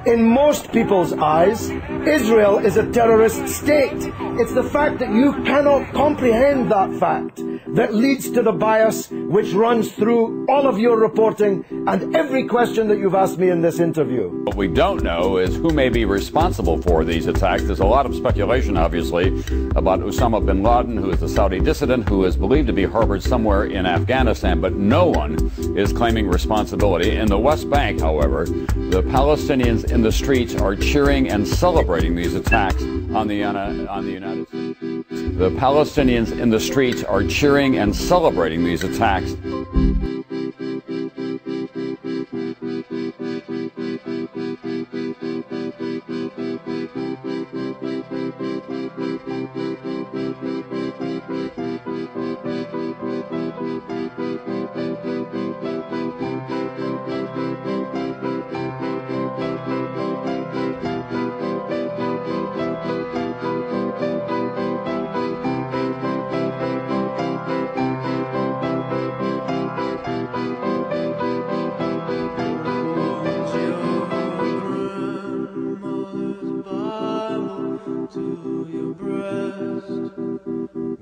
In most people's eyes, Israel is a terrorist state. It's the fact that you cannot comprehend that fact that leads to the bias which runs through all of your reporting and every question that you've asked me in this interview. What we don't know is who may be responsible for these attacks. There's a lot of speculation, obviously, about Osama bin Laden, who is a Saudi dissident who is believed to be harbored somewhere in Afghanistan, but no one is claiming responsibility. In the West Bank, however, the Palestinians in the streets are cheering and celebrating these attacks on the United States. The Palestinians in the streets are cheering and celebrating these attacks.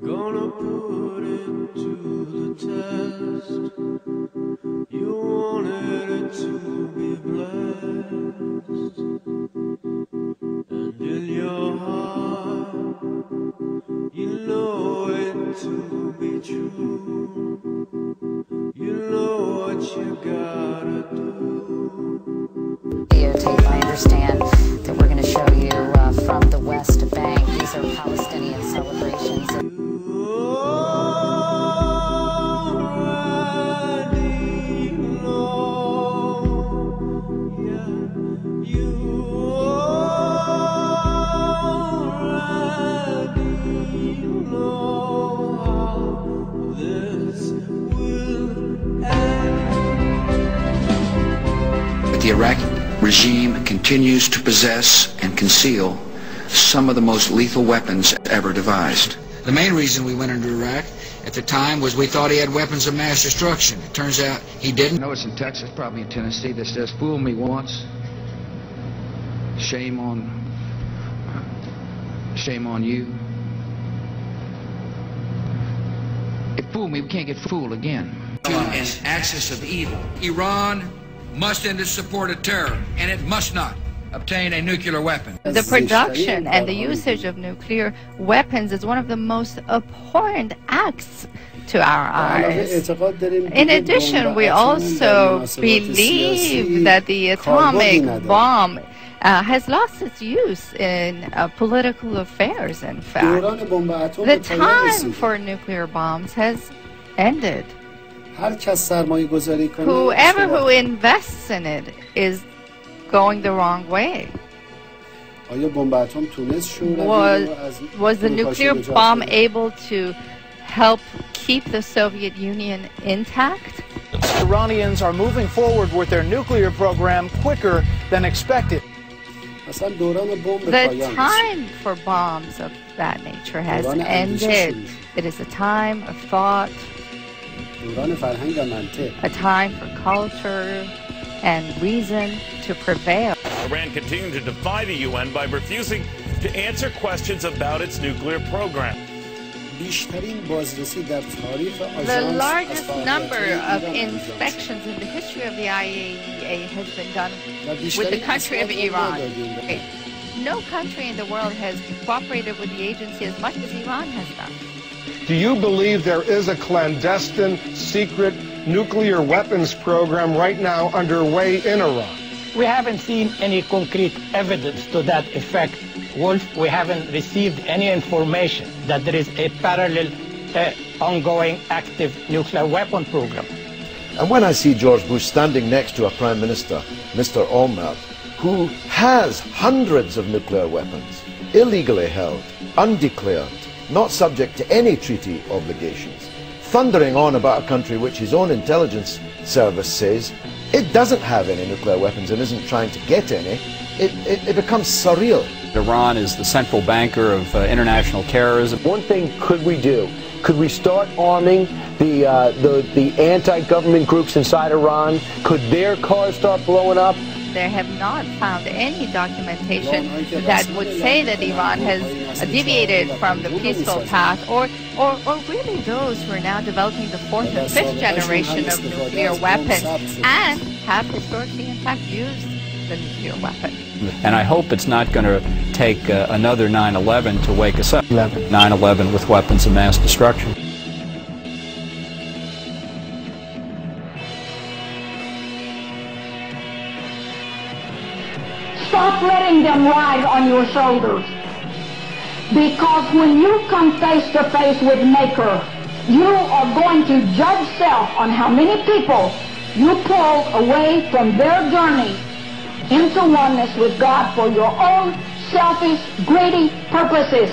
Gonna put it to the test. You wanted it to be blessed, and in your heart you know it to be true. You know what you gotta do. Videotape, I understand that we're going to show you from the West Bank. These are Palestinian celebrations. The Iraqi regime continues to possess and conceal some of the most lethal weapons ever devised. The main reason we went into Iraq at the time was we thought he had weapons of mass destruction. It turns out he didn't. I know it's in Texas, probably in Tennessee, that says, "Fool me once, shame on you." It fooled me, we can't get fooled again. An axis of evil. Iran must end its support of terror, and it must not obtain a nuclear weapon. The production and the usage of nuclear weapons is one of the most abhorrent acts to our eyes. In addition, we also believe that the atomic bomb has lost its use in political affairs, in fact. The time for nuclear bombs has ended. Whoever who invests in it is going the wrong way. Was the nuclear bomb able to help keep the Soviet Union intact? Iranians are moving forward with their nuclear program quicker than expected. The time for bombs of that nature has ended. It is a time of thought, a time for culture and reason to prevail. Iran continued to defy the UN by refusing to answer questions about its nuclear program. The largest number of inspections in the history of the IAEA has been done with the country of Iran. No country in the world has cooperated with the agency as much as Iran has done. Do you believe there is a clandestine, secret nuclear weapons program right now underway in Iran? We haven't seen any concrete evidence to that effect, Wolf. We haven't received any information that there is a parallel, ongoing, active nuclear weapon program. And when I see George Bush standing next to a Prime Minister, Mr. Olmert, who has hundreds of nuclear weapons, illegally held, undeclared, not subject to any treaty obligations, thundering on about a country which his own intelligence service says it doesn't have any nuclear weapons and isn't trying to get any, it becomes surreal. Iran is the central banker of international terrorism. One thing could we do? Could we start arming the anti-government groups inside Iran? Could their cars start blowing up? they have not found any documentation that would say that Iran has deviated from the peaceful path, or really those who are now developing the fourth and fifth generation of nuclear weapons and have historically, in fact, used the nuclear weapon. And I hope it's not going to take another 9/11 to wake us up. 9/11 with weapons of mass destruction. Stop letting them ride on your shoulders. Because when you come face to face with Maker, you are going to judge self on how many people you pulled away from their journey into oneness with God for your own selfish, greedy purposes.